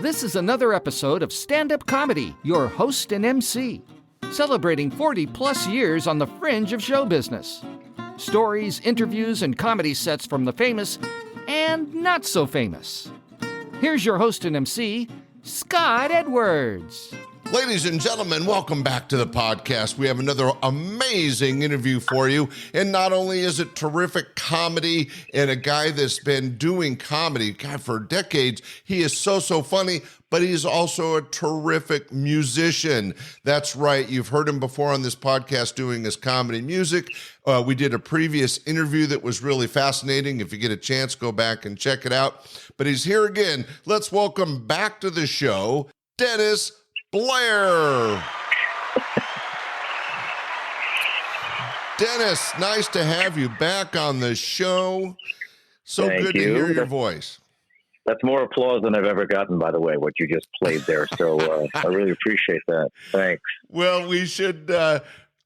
This is another episode of Stand-Up Comedy, your host and MC, celebrating 40-plus years on the fringe of show business. Stories, interviews, and comedy sets from the famous and not so famous. Here's your host and MC, Scott Edwards. Ladies and gentlemen, welcome back to the podcast. We have another amazing interview for you. And not only is it terrific comedy and a guy that's been doing comedy, God, for decades, he is so funny, but he's also a terrific musician. That's right. You've heard him before on this podcast doing his comedy music. We did a previous interview that was really fascinating. If you get a chance, go back and check it out. But he's here again. Let's welcome back to the show, Dennis Blair. Dennis, nice to have you back on the show. So Thank good you. to hear your voice. That's more applause than I've ever gotten, by the way, what you just played there. So I really appreciate that. Thanks. Well, we should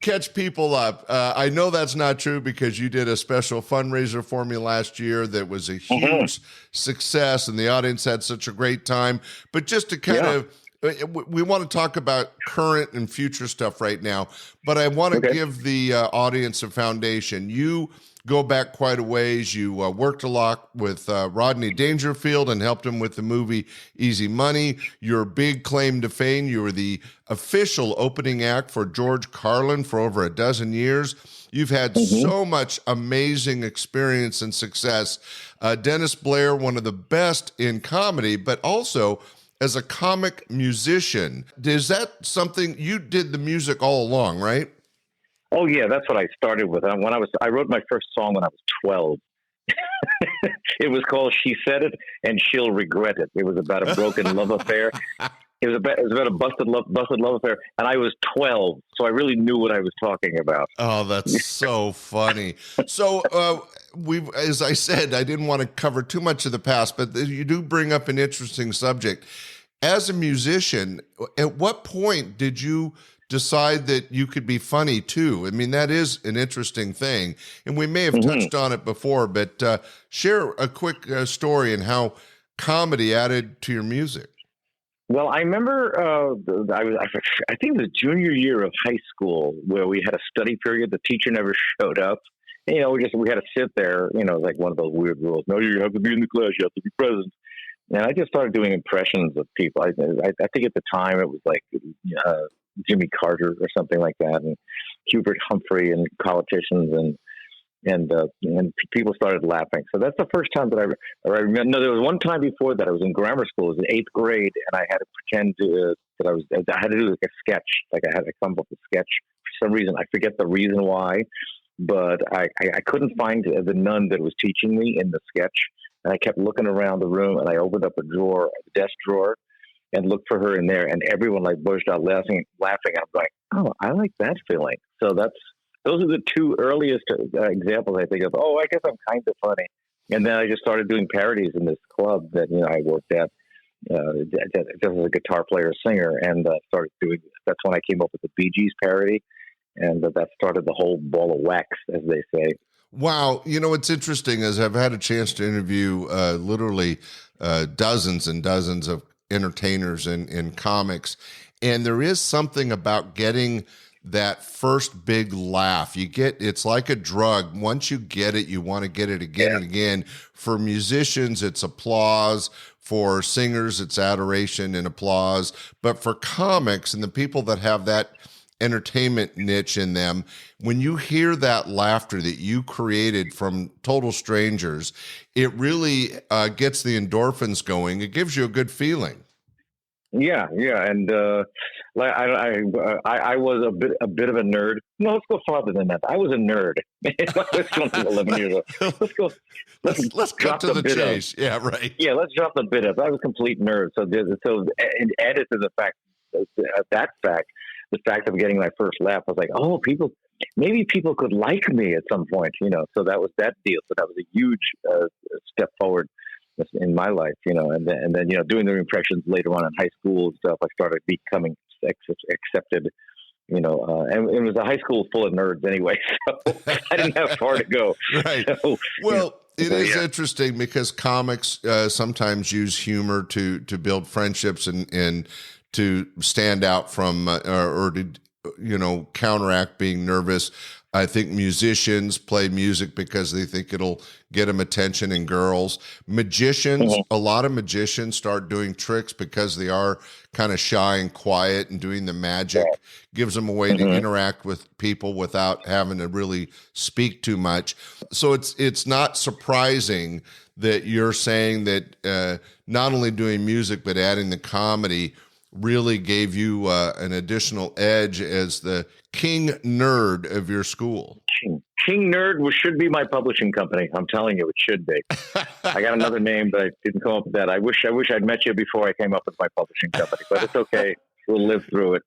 catch people up. I know that's not true because you did a special fundraiser for me last year that was a huge success and the audience had such a great time. But just to kind of, we want to talk about current and future stuff right now, but I want to give the audience a foundation. You go back quite a ways. You worked a lot with Rodney Dangerfield and helped him with the movie Easy Money. Your big claim to fame, you were the official opening act for George Carlin for over a dozen years. You've had so much amazing experience and success. Dennis Blair, one of the best in comedy, but also as a comic musician. Is that something you did the music all along, right? Oh yeah, that's what I started with. I wrote my first song when I was 12. It was called "She Said It and She'll Regret It." It was about a broken love affair. It was about a busted love affair, and I was 12, so I really knew what I was talking about. Oh, that's so funny. So as I said, I didn't want to cover too much of the past, but you do bring up an interesting subject. As a musician, at what point did you decide that you could be funny too? I mean, that is an interesting thing, and we may have touched on it before, but share a quick story and how comedy added to your music. Well, I remember I think it was junior year of high school where we had a study period. The teacher never showed up. You know, we had to sit there. You know, like one of those weird rules. No, you have to be in the class. You have to be present. And I just started doing impressions of people. I think at the time it was like Jimmy Carter or something like that, and Hubert Humphrey and politicians and people started laughing. So that's the first time that I remember. No, there was one time before that I was in grammar school. It was in 8th grade, and I had to pretend that I had to do like a sketch. Like I had to come up with a sketch for some reason. I forget the reason why, but I couldn't find the nun that was teaching me in the sketch. And I kept looking around the room, and I opened up a desk drawer, and looked for her in there, and everyone like burst out laughing. I'm like, oh, I like that feeling. So those are the two earliest examples I think of. Oh, I guess I'm kind of funny. And then I just started doing parodies in this club that I worked at, just as a guitar player, singer, and started doing. That's when I came up with the Bee Gees parody, and that started the whole ball of wax, as they say. Wow. You know, what's interesting is I've had a chance to interview literally dozens and dozens of entertainers and comics, and there is something about getting that first big laugh. It's like a drug. Once you get it, you want to get it again and again. For musicians, it's applause. For singers, it's adoration and applause. But for comics and the people that have that entertainment niche in them, when you hear that laughter that you created from total strangers, it really gets the endorphins going. It gives you a good feeling. Yeah, and I was a bit of a nerd. No, let's go farther than that. I was a nerd. I was 11 years old. Let's cut to the chase. Yeah, right. Yeah, let's drop the bit up. I was a complete nerd. So and added to the fact the fact of getting my first laugh, I was like, oh, maybe people could like me at some point, So that was that deal. So that was a huge step forward in my life, and then doing the impressions later on in high school and stuff. I started becoming accepted, and it was a high school full of nerds anyway, so I didn't have far to go. Right. So, well, It is interesting because comics sometimes use humor to build friendships and to stand out from or to counteract being nervous. I think musicians play music because they think it'll get them attention in girls. Magicians, a lot of magicians start doing tricks because they are kind of shy and quiet, and doing the magic gives them a way to interact with people without having to really speak too much. So it's not surprising that you're saying that not only doing music but adding the comedy really gave you an additional edge as the king nerd of your school. King Nerd should be my publishing company. I'm telling you, it should be. I got another name, but I didn't come up with that. I wish I'd met you before I came up with my publishing company, but it's okay. We'll live through it.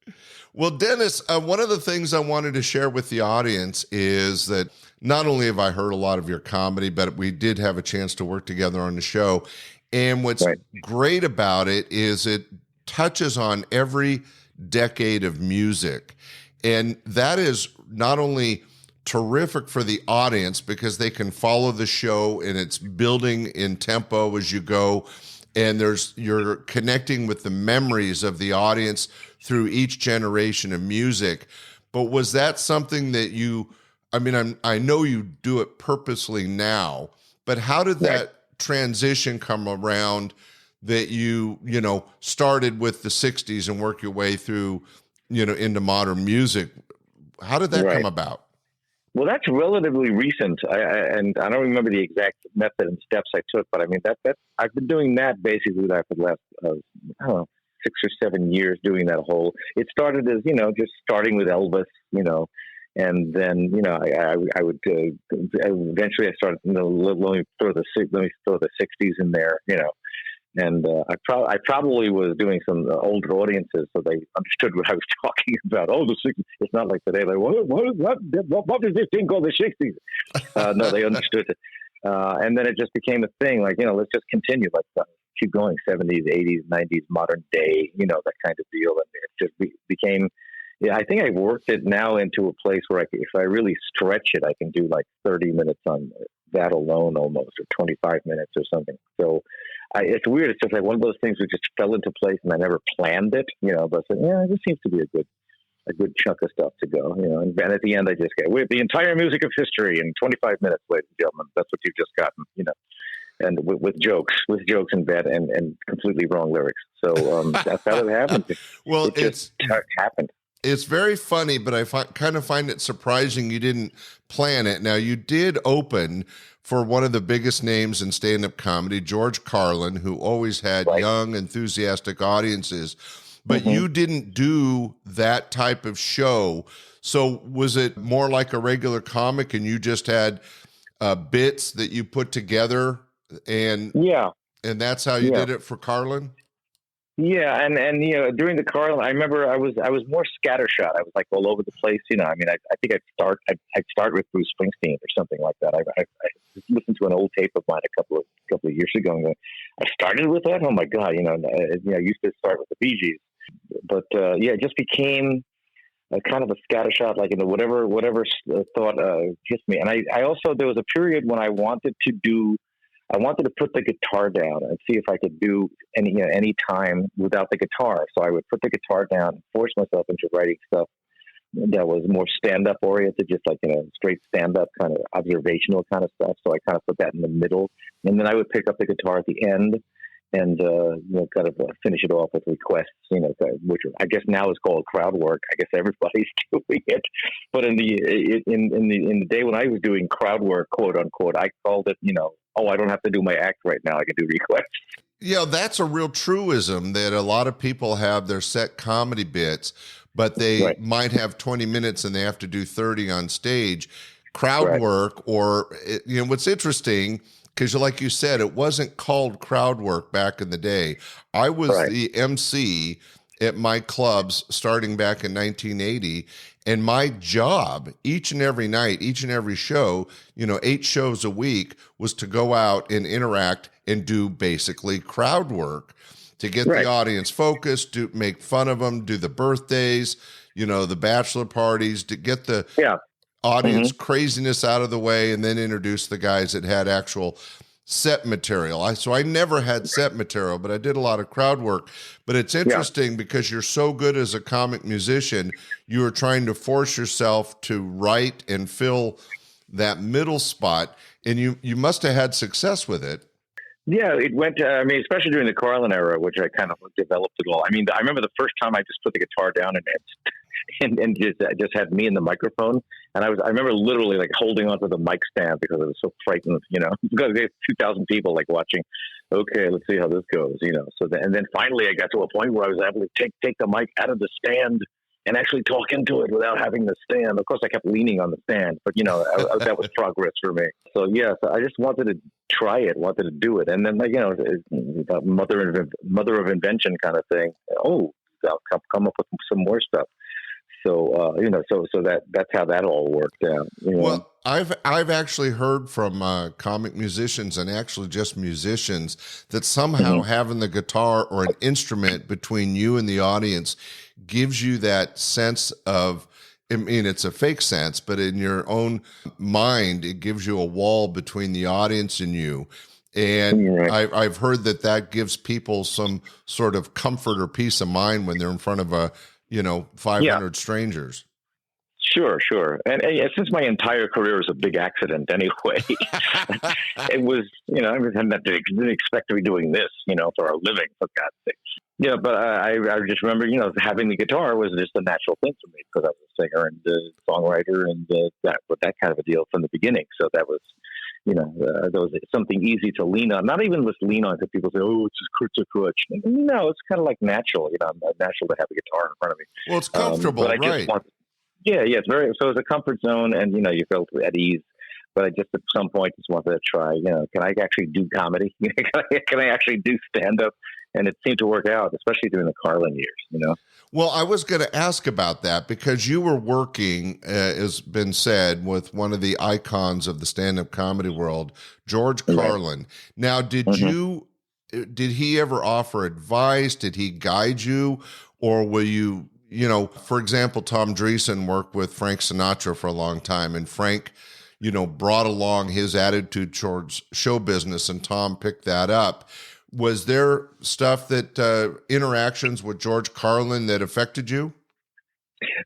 Well, Dennis, one of the things I wanted to share with the audience is that not only have I heard a lot of your comedy, but we did have a chance to work together on the show. And what's great about it is it touches on every decade of music. And that is not only terrific for the audience because they can follow the show and it's building in tempo as you go. And you're connecting with the memories of the audience through each generation of music. But was that something that I know you do it purposely now, but how did that transition come around that you started with the 60s and work your way through, into modern music? How did that come about? Well, that's relatively recent, and I don't remember the exact method and steps I took, but I mean that I've been doing that basically for the last 6 or 7 years. Doing that whole. It started as just starting with Elvis, and then I would eventually I started. Let me throw the 60s in there, And I probably was doing some older audiences, so they understood what I was talking about. Oh, the 60s. It's not like today. Like, what is this thing called the 60s? No, they understood it. And then it just became a thing. Like, let's just continue. Let's keep going. 70s, 80s, 90s, modern day, that kind of deal. And it just became, I think I worked it now into a place where if I really stretch it, I can do like 30 minutes on that alone almost, or 25 minutes or something. So it's weird. It's just like one of those things that just fell into place and I never planned it, but I said, this seems to be a good chunk of stuff to go, and at the end I just get, we have the entire music of history in 25 minutes, ladies and gentlemen. That's what you've just gotten, and with jokes in bed and completely wrong lyrics. So that's how it happened. Well, it just happened. It's very funny, but I kind of find it surprising you didn't plan it. Now, you did open for one of the biggest names in stand-up comedy, George Carlin, who always had young, enthusiastic audiences, but you didn't do that type of show. So was it more like a regular comic and you just had bits that you put together? And that's how you did it for Carlin? Yeah, and during the Carlin, I remember I was more scattershot. I was like all over the place. I mean, I think I'd start with Bruce Springsteen or something like that. I listened to an old tape of mine a couple of years ago, and I started with that. Oh my God, I used to start with the Bee Gees, but it just became a kind of a scattershot, like whatever thought hit me. And I also, there was a period when I wanted to put the guitar down and see if I could do any time without the guitar. So I would put the guitar down and force myself into writing stuff that was more stand-up oriented, just like, straight stand-up kind of observational kind of stuff. So I kind of put that in the middle. And then I would pick up the guitar at the end and, kind of finish it off with requests, which I guess now is called crowd work. I guess everybody's doing it. But in the day when I was doing crowd work, quote unquote, I called it, I don't have to do my act right now. I can do requests. Yeah, that's a real truism that a lot of people have their set comedy bits, but they might have 20 minutes and they have to do 30 on stage. Crowd work, or, what's interesting, because like you said, it wasn't called crowd work back in the day. I was the MC at my clubs starting back in 1980. And my job each and every night, each and every show, 8 shows a week, was to go out and interact and do basically crowd work to get the audience focused, to make fun of them, do the birthdays, the bachelor parties, to get the audience craziness out of the way and then introduce the guys that had actual set material. So I never had set material, but I did a lot of crowd work. But it's interesting because you're so good as a comic musician, you were trying to force yourself to write and fill that middle spot, and you must have had success with it. Yeah, it went, I mean, especially during the Carlin era, which I kind of developed it all. I mean, I remember the first time I just put the guitar down and just had me and the microphone. And I remember literally like holding onto the mic stand because I was so frightened, because there's 2,000 people like watching. Okay, let's see how this goes, So and then finally I got to a point where I was able to take the mic out of the stand and actually talk into it without having the stand. Of course, I kept leaning on the stand, but that was progress for me. So yes, I just wanted to try it, wanted to do it, and then mother of invention kind of thing. Oh, I'll come up with some more stuff. So so that's how that all worked out. Well, I've actually heard from comic musicians and actually just musicians that somehow having the guitar or an instrument between you and the audience gives you that sense of, I mean, it's a fake sense, but in your own mind, it gives you a wall between the audience and you. And I've heard that gives people some sort of comfort or peace of mind when they're in front of 500 strangers. Sure. And since my entire career was a big accident anyway, it was, I didn't expect to be doing this, for a living, for God's sake. Yeah, but I just remember, having the guitar was just a natural thing for me because I was a singer and a songwriter and that kind of a deal from the beginning. So that was, there was something easy to lean on. Not even just lean on because people say, "Oh, it's a crutch." No, it's kind of like natural. Natural to have a guitar in front of me. Well, it's comfortable, but I right? Yeah, it's very. So it's a comfort zone, and you felt at ease. But I just at some point just wanted to try. Can I actually do comedy? Can I actually do stand up? And it seemed to work out, especially during the Carlin years. Well, I was going to ask about that because you were working, as been said, with one of the icons of the stand-up comedy world, George Carlin. Now, did he ever offer advice? Did he guide you, or were you? For example, Tom Dreesen worked with Frank Sinatra for a long time, and Frank, brought along his attitude towards show business, and Tom picked that up. Was there stuff that interactions with George Carlin that affected you?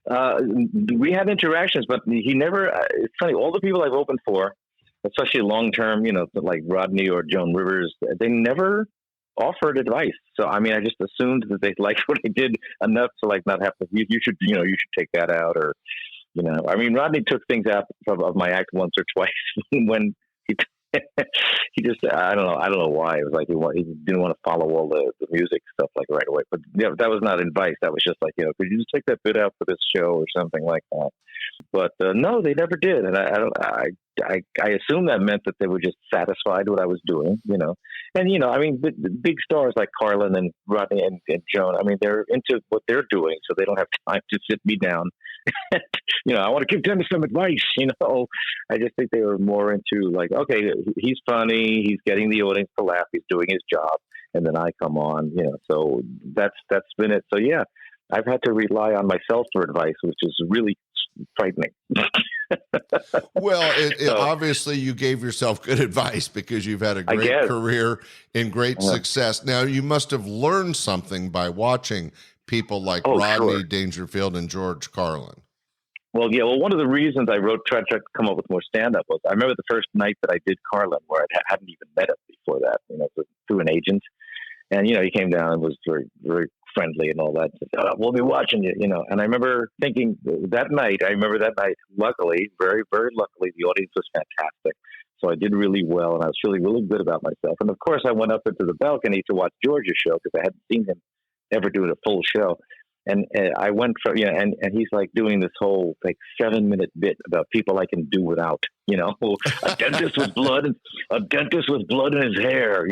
We had interactions, but he never. It's funny. All the people I've opened for, especially long term, like Rodney or Joan Rivers, they never offered advice. So I mean, I just assumed that they liked what I did enough to not have to. You should take that out, or I mean, Rodney took things out of my act once or twice when he just, I don't know why. It was like he didn't want to follow all the music stuff right away. But that was not advice. That was just could you just take that bit out for this show or something like that? But no, they never did. And I assume that meant that they were just satisfied with what I was doing, And, I mean, big stars like Carlin and Rodney and Joan, I mean, they're into what they're doing, so they don't have time to sit me down. I want to give them some advice, I just think they were more into okay, he's funny, he's getting the audience to laugh, he's doing his job, and then I come on, so that's been it. So yeah, I've had to rely on myself for advice, which is really frightening. Well, obviously you gave yourself good advice because you've had a great career and great success. Now you must have learned something by watching people like Rodney, sure. Dangerfield, and George Carlin. Well, yeah. Well, one of the reasons I tried to come up with more stand-up was I remember the first night that I did Carlin, where I hadn't even met him before that, through an agent. And, he came down and was very, very friendly and all that. Said, we'll be watching you, And I remember thinking that night, luckily, very, very luckily, the audience was fantastic. So I did really well, and I was feeling really good about myself. And, of course, I went up into the balcony to watch George's show because I hadn't seen him ever doing a full show. And I went from, and he's doing this whole 7-minute bit about people I can do without, a dentist with blood in his hair,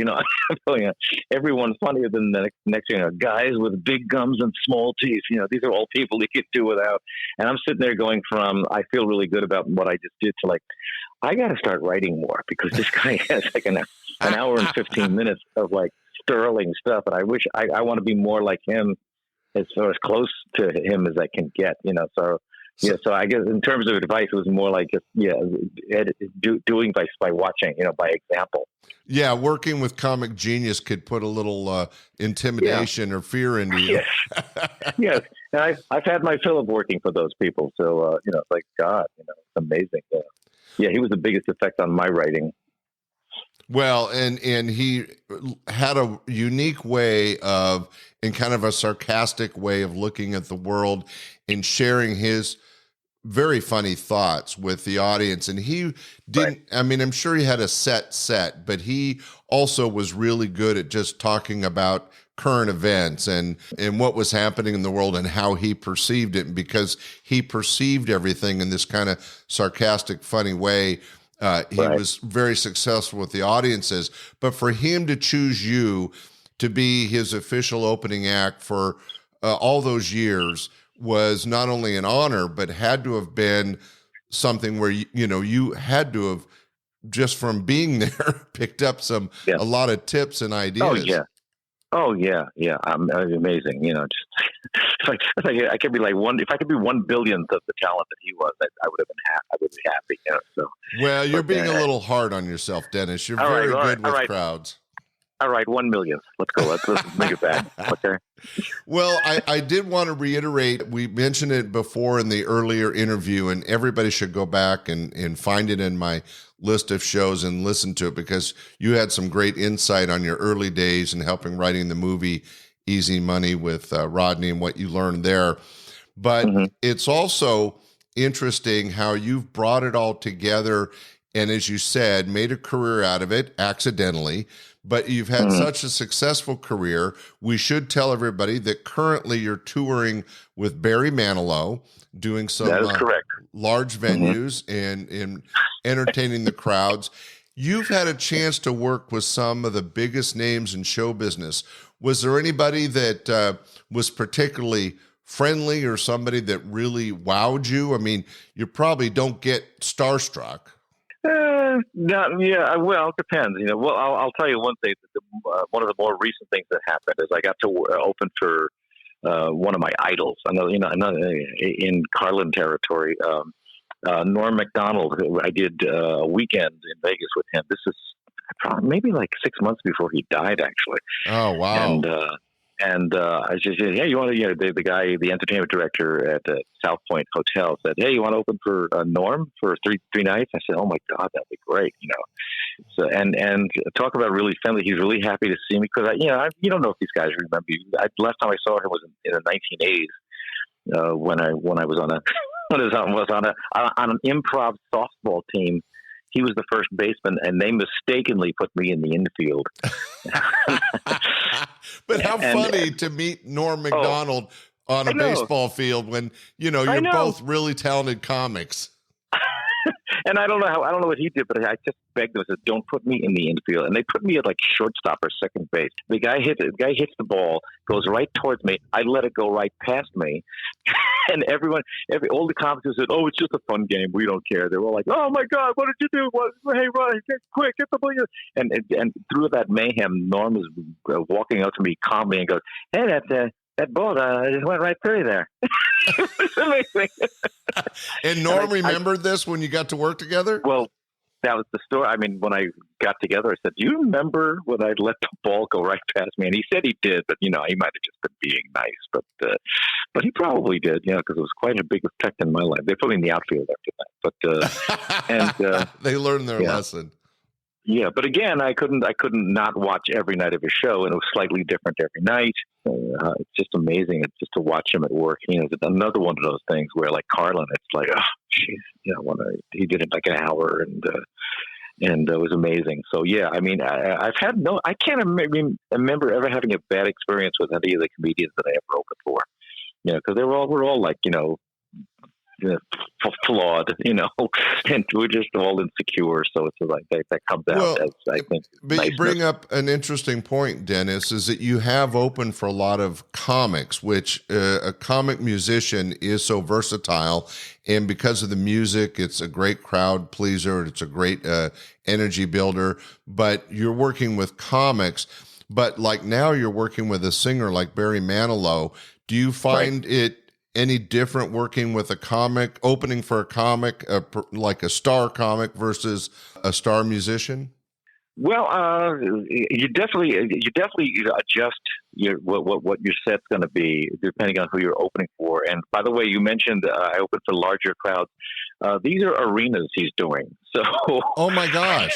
everyone funnier than the next, guys with big gums and small teeth, these are all people he could do without. And I'm sitting there going from, I feel really good about what I just did to I got to start writing more because this guy has an hour and 15 minutes of sterling stuff. And I wish I want to be more like him, as far as close to him as I can get, So Yeah, so I guess in terms of advice, it was more like just doing by watching, by example. Yeah, working with Comic Genius could put a little intimidation or fear into you. Yes, yes. And I've had my fill of working for those people, so it's like God, it's amazing. Yeah, he was the biggest effect on my writing. Well, and he had a unique way of, and kind of a sarcastic way of looking at the world and sharing his very funny thoughts with the audience. And he didn't, I mean, I'm sure he had a set, but he also was really good at just talking about current events and what was happening in the world and how he perceived it. And because he perceived everything in this kind of sarcastic, funny way, he was very successful with the audiences. But for him to choose you to be his official opening act for all those years was not only an honor, but had to have been something where, you had to have, just from being there, picked up a lot of tips and ideas. Oh yeah. Amazing. Just I could be like if I could be 1/1000th of the talent that he was, I would have been happy. I would be happy. So. Well, you're being a little hard on yourself, Dennis. You're very good with crowds. All right, 1,000,000th. Let's go. Let's make it bad. Okay. Well, I did want to reiterate, we mentioned it before in the earlier interview, and everybody should go back and find it in my list of shows and listen to it, because you had some great insight on your early days and helping writing the movie Easy Money with Rodney and what you learned there. But it's also interesting how you've brought it all together and, as you said, made a career out of it accidentally. But you've had such a successful career. We should tell everybody that currently you're touring with Barry Manilow, doing some large venues and entertaining the crowds. You've had a chance to work with some of the biggest names in show business. Was there anybody that was particularly friendly or somebody that really wowed you? I mean, you probably don't get starstruck. Well, it depends. Well, I'll tell you one thing. One of the more recent things that happened is I got to open for one of my idols. Another in Carlin territory. Norm Macdonald. I did a weekend in Vegas with him. This is probably maybe like 6 months before he died, actually. Oh wow! And I just said, hey, you want to? The guy, the entertainment director at South Point Hotel, said, hey, you want to open for Norm for three nights? I said, oh my God, that'd be great, So and talk about really friendly. He's really happy to see me, because you don't know if these guys remember you. Last time I saw him was in the 1980s when I was on an improv softball team. He was the first baseman, and they mistakenly put me in the infield. But how funny to meet Norm Macdonald on a baseball field when, you're both really talented comics. And I don't know what he did, but I just begged them. I said, don't put me in the infield. And they put me at like shortstop or second base. The guy hits the ball, goes right towards me. I let it go right past me. And all the comics said, oh, it's just a fun game. We don't care. They were all like, oh my God, what did you do? Hey, Ronnie, get quick, get the ball. And through that mayhem, Norm is walking up to me calmly and goes, hey, that ball just went right through there. It was amazing. And Norm remembered this when you got to work together? Well, that was the story. I mean, when I got together, I said, do you remember when I let the ball go right past me? And he said he did, but, he might have just been being nice. But he probably did, because it was quite a big effect in my life. They put me in the outfield after that. But they learned their lesson. Yeah, but again, I couldn't not watch every night of his show, and it was slightly different every night. It's just amazing. It's just to watch him at work. It's another one of those things where, like Carlin, it's like, oh, jeez, he did it like an hour, and it was amazing. So yeah, I mean, I can't remember ever having a bad experience with any of the comedians that I ever opened for. Because we're all like, flawed, and we're just all insecure. So it's like that comes out as, I think. But niceness. You bring up an interesting point, Dennis, is that you have opened for a lot of comics, which a comic musician is so versatile. And because of the music, it's a great crowd pleaser. It's a great energy builder. But you're working with comics. But like now you're working with a singer like Barry Manilow. Do you find it any different working with a comic, opening for a comic, like a star comic versus a star musician? Well, you definitely adjust what your set's going to be depending on who you're opening for. And by the way, you mentioned I opened for larger crowds. These are arenas he's doing. So, oh my gosh.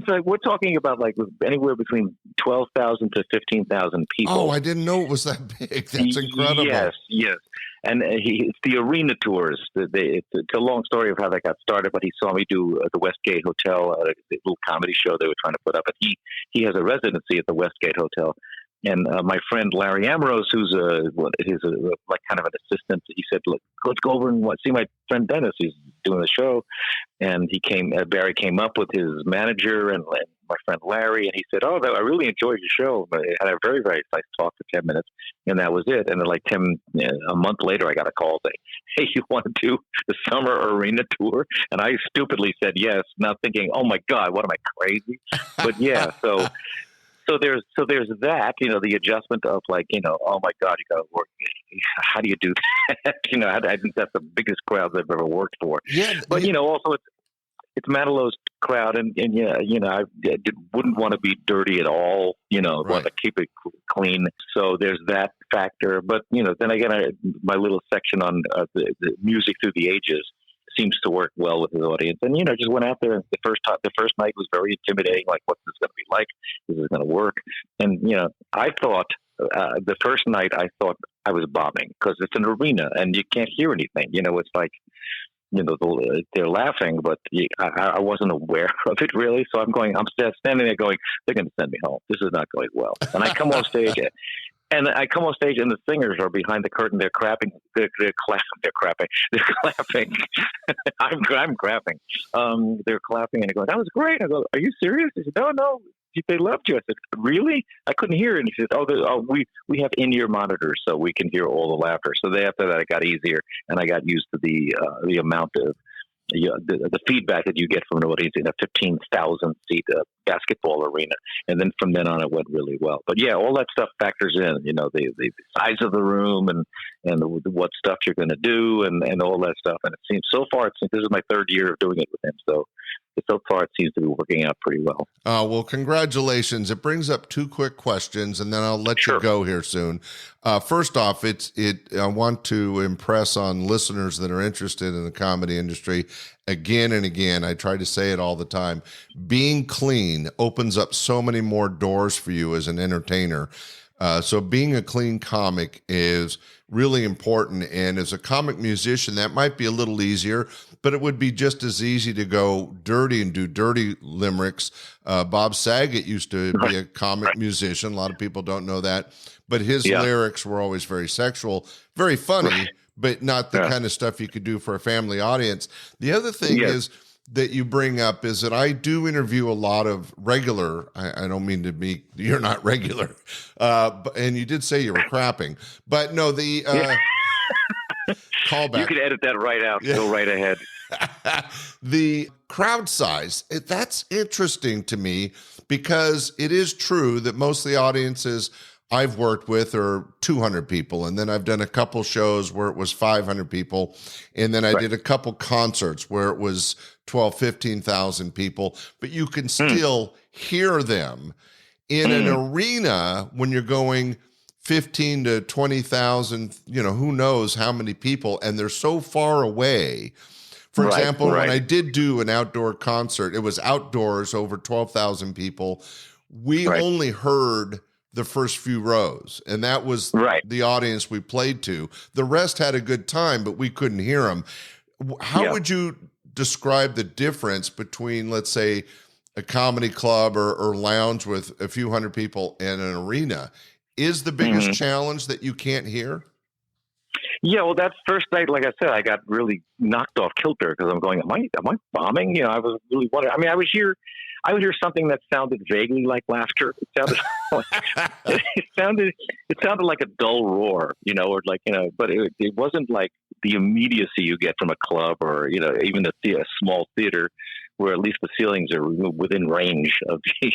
So we're talking about like anywhere between 12,000 to 15,000 people. Oh, I didn't know it was that big. That's incredible. Yes. And it's the arena tours. It's a long story of how that got started, but he saw me do the Westgate Hotel, a little comedy show they were trying to put up. And he has a residency at the Westgate Hotel. And my friend Larry Ambrose, who's like kind of an assistant, he said, "Look, let's go over and see my friend Dennis. He's doing the show." And Barry came up with his manager and my friend Larry, and he said, "Oh, I really enjoyed your show." But I had a very, very nice talk for 10 minutes, and that was it. And then like a month later, I got a call saying, "Hey, you want to do the summer arena tour?" And I stupidly said yes, not thinking, "Oh my God, what am I, crazy?" But yeah, so. So there's that, the adjustment of like, oh my God, you got to work. How do you do that? I think that's the biggest crowd I've ever worked for. Yeah. But, also it's Manilow's crowd and yeah, I wouldn't want to be dirty at all, Right. Want to keep it clean. So there's that factor. But, then again, my little section on the music through the ages seems to work well with his audience. And, just went out there and the first night was very intimidating. Like, what's this going to be like? Is this going to work? And, I thought the first night I thought I was bombing because it's an arena and you can't hear anything. It's like, they're laughing, but I wasn't aware of it really. So I'm standing there going, they're going to send me home. This is not going well. And I come off stage and the singers are behind the curtain. They're clapping. They're clapping. I'm clapping. They're clapping and they go, "That was great." I go, "Are you serious?" He said, No. They loved you. I said, "Really?" I couldn't hear it. And he said, we have in-ear monitors so we can hear all the laughter. So after that, it got easier, and I got used to the amount of the feedback that you get from an audience in a 15,000 seat basketball arena. And then from then on, it went really well. But yeah, all that stuff factors in, the size of the room and what stuff you're going to do and all that stuff. And it seems this is my third year of doing it with him. So far, it seems to be working out pretty well. Well, congratulations. It brings up two quick questions, and then I'll let you go here soon. First off, I want to impress on listeners that are interested in the comedy industry again and again. I try to say it all the time. Being clean opens up so many more doors for you as an entertainer. So being a clean comic is really important. And as a comic musician, that might be a little easier, but it would be just as easy to go dirty and do dirty limericks. Bob Saget used to be a comic musician. A lot of people don't know that, but his lyrics were always very sexual, very funny, but not the kind of stuff you could do for a family audience. The other thing is that you bring up is that I do interview a lot of regular, I don't mean to be, you're not regular, and you did say you were crapping, but no, the callback. You can edit that right out, go right ahead. The crowd size, that's interesting to me because it is true that most of the audiences I've worked with are 200 people. And then I've done a couple shows where it was 500 people. And then I did a couple concerts where it was 12, 15,000 people, but you can still hear them in an arena when you're going 15 to 20,000, who knows how many people, and they're so far away. For example, when I did do an outdoor concert, it was outdoors, over 12,000 people. We only heard the first few rows, and that was the audience we played to. The rest had a good time, but we couldn't hear them. How would you describe the difference between, let's say, a comedy club or lounge with a few hundred people and an arena? Is the biggest challenge that you can't hear? Yeah, well, that first night, like I said, I got really knocked off kilter because I'm going, am I bombing? I was really wondering. I mean, I would hear something that sounded vaguely like laughter. It sounded like a dull roar, or like, but it wasn't like the immediacy you get from a club or, even a small theater where at least the ceilings are within range of the,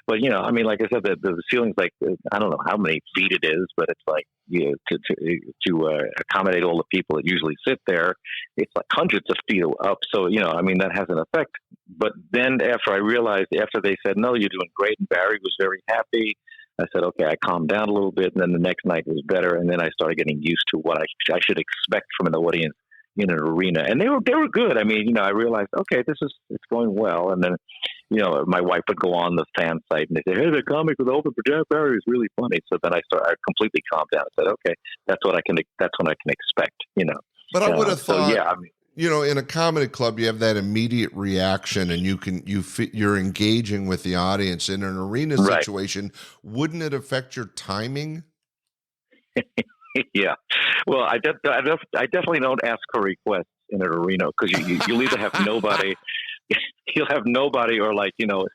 but I mean, like I said, the ceiling's like, I don't know how many feet it is, but it's like, to accommodate all the people that usually sit there, it's like hundreds of feet up. So, I mean, that has an effect. But then after they said, no, you're doing great, and Barry was very happy, I said, okay, I calmed down a little bit, and then the next night was better, and then I started getting used to what I should expect from an audience in an arena, and they were good. I mean, I realized, okay, it's going well, and then, my wife would go on the fan site and they say, hey, the comic with open project Barry is really funny. So then I completely calmed down and said, okay, that's what I can expect, But I would have thought, so, yeah, I mean, in a comedy club, you have that immediate reaction, and you're engaging with the audience. In an arena situation, wouldn't it affect your timing? Yeah. Well, I definitely don't ask for requests in an arena, because you'll either have nobody, you'll have nobody, or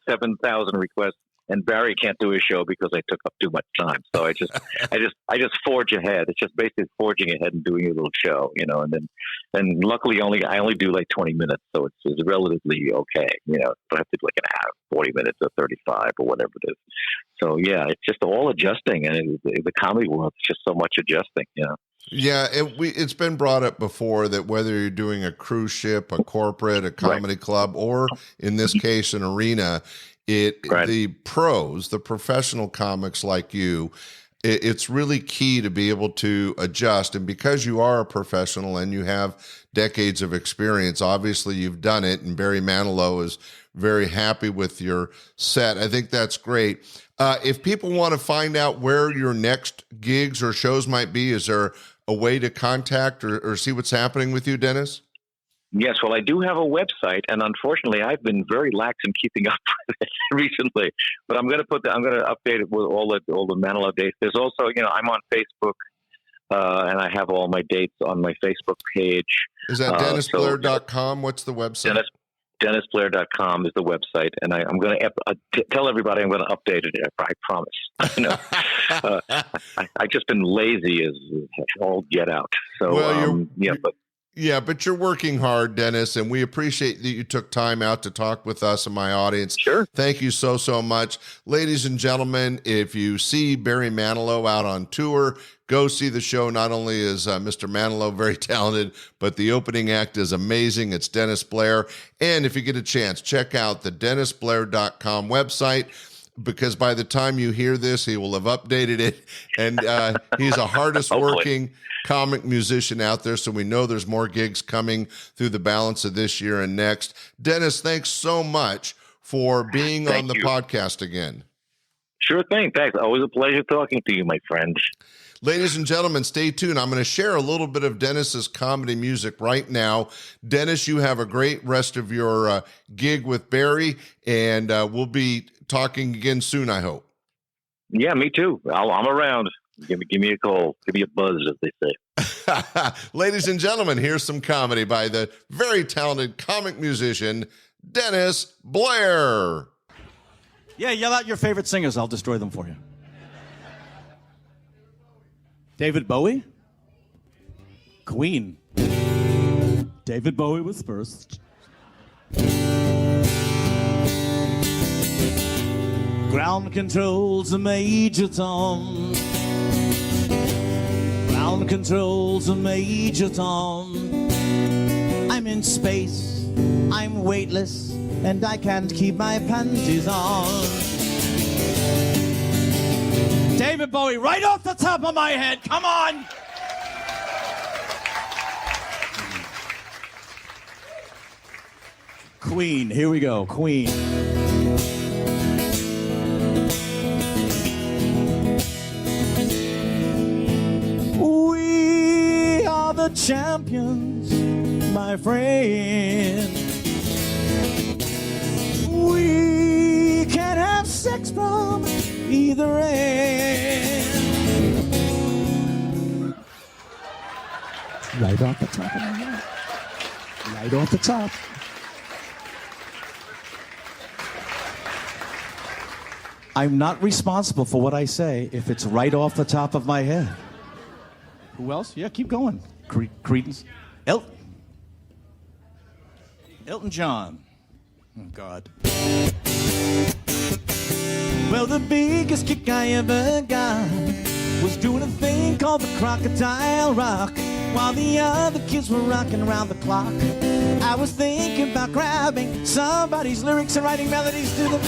7,000 requests, and Barry can't do his show because I took up too much time. So I just forge ahead. It's just basically forging ahead and doing a little show, and luckily I only do like 20 minutes. So it's relatively okay. I have to do like an hour, 40 minutes or 35 or whatever it is. So yeah, it's just all adjusting, and the comedy world is just so much adjusting, Yeah, it's been brought up before that whether you're doing a cruise ship, a corporate, a comedy club, or in this case, an arena, the pros, the professional comics like you, it's really key to be able to adjust. And because you are a professional and you have decades of experience, obviously you've done it, and Barry Manilow is very happy with your set. I think that's great. If people want to find out where your next gigs or shows might be, is there a way to contact or see what's happening with you, Dennis? Yes, well, I do have a website, and unfortunately, I've been very lax in keeping up with it recently. But I'm going to update it with all the Manilow dates. There's also, I'm on Facebook, and I have all my dates on my Facebook page. Is that DennisBlair.com? What's the website? DennisBlair.com is the website, and I'm going to tell everybody I'm going to update it. I promise. I've just been lazy as all get out. So but you're working hard, Dennis, and we appreciate that you took time out to talk with us and my audience. Sure. Thank you so much. Ladies and gentlemen, if you see Barry Manilow out on tour, go see the show. Not only is Mr. Manilow very talented, but the opening act is amazing. It's Dennis Blair. And if you get a chance, check out the DennisBlair.com website, because by the time you hear this, he will have updated it. And he's a hardest working comic musician out there, so we know there's more gigs coming through the balance of this year and next. Dennis, thanks so much for being on the podcast again. Sure thing. Thanks. Always a pleasure talking to you, my friend. Ladies and gentlemen, stay tuned. I'm going to share a little bit of Dennis's comedy music right now. Dennis, you have a great rest of your gig with Barry, and we'll be talking again soon, I hope. Yeah, me too. I'm around. Give me a call. Give me a buzz, as they say. Ladies and gentlemen, here's some comedy by the very talented comic musician, Dennis Blair. Yeah, yell out your favorite singers. I'll destroy them for you. David Bowie? Queen. David Bowie was first. Ground control's a Major Tom. Ground control's a Major Tom. I'm in space, I'm weightless, and I can't keep my panties on. David Bowie, right off the top of my head, come on! Queen, here we go, Queen. We are the champions, my friend. We can have sex from either end. Right off the top of my head. Right off the top. I'm not responsible for what I say if it's right off the top of my head. Who else? Yeah, keep going. Credence. Elton John. Oh, God. Well, the biggest kick I ever got was doing a thing called the Crocodile Rock. While the other kids were rocking around the clock, I was thinking about grabbing somebody's lyrics and writing melodies to them.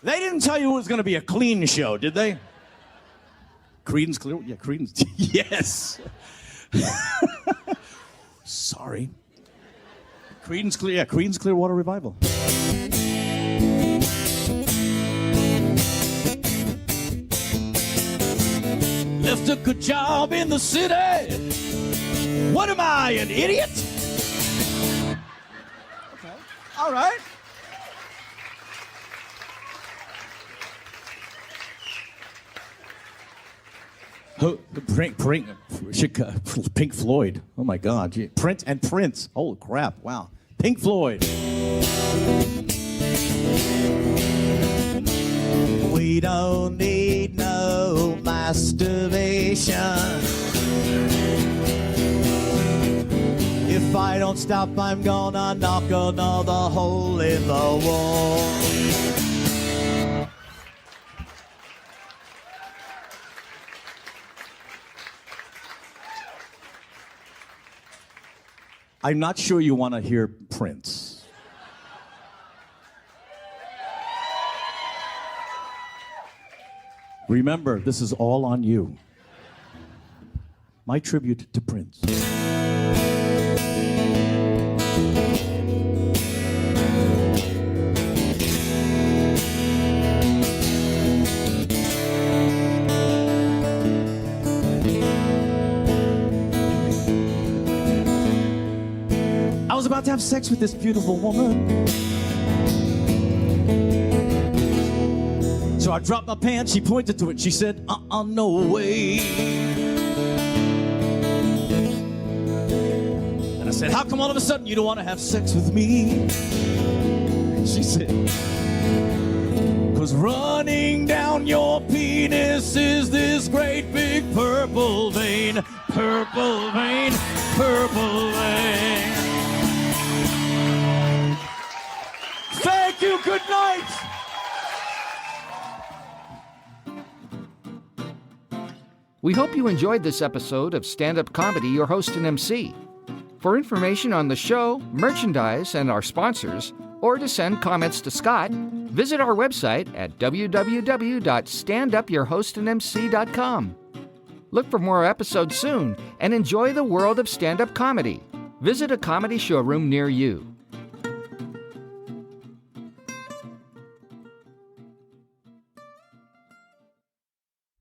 They didn't tell you it was going to be a clean show, did they? Creedence Clear... Yeah, Creedence... Yes! Sorry. Creedence Clearwater Revival. Left a good job in the city. What am I, an idiot? Okay. All right. Pink Floyd. Oh my God. Prince. Holy crap. Wow. Pink Floyd. We don't need no masturbation. If I don't stop, I'm gonna knock another hole in the wall. I'm not sure you want to hear Prince. Remember, this is all on you. My tribute to Prince. I was about to have sex with this beautiful woman. So I dropped my pants, she pointed to it, she said, no way. And I said, how come all of a sudden you don't want to have sex with me? And she said, 'cause running down your penis is this great big purple vein, purple vein, purple vein. Thank you, good night. We hope you enjoyed this episode of Stand Up Comedy, your host and MC. For information on the show, merchandise, and our sponsors, or to send comments to Scott, visit our website at www.standupyourhostandmc.com. Look for more episodes soon and enjoy the world of stand-up comedy. Visit a comedy showroom near you.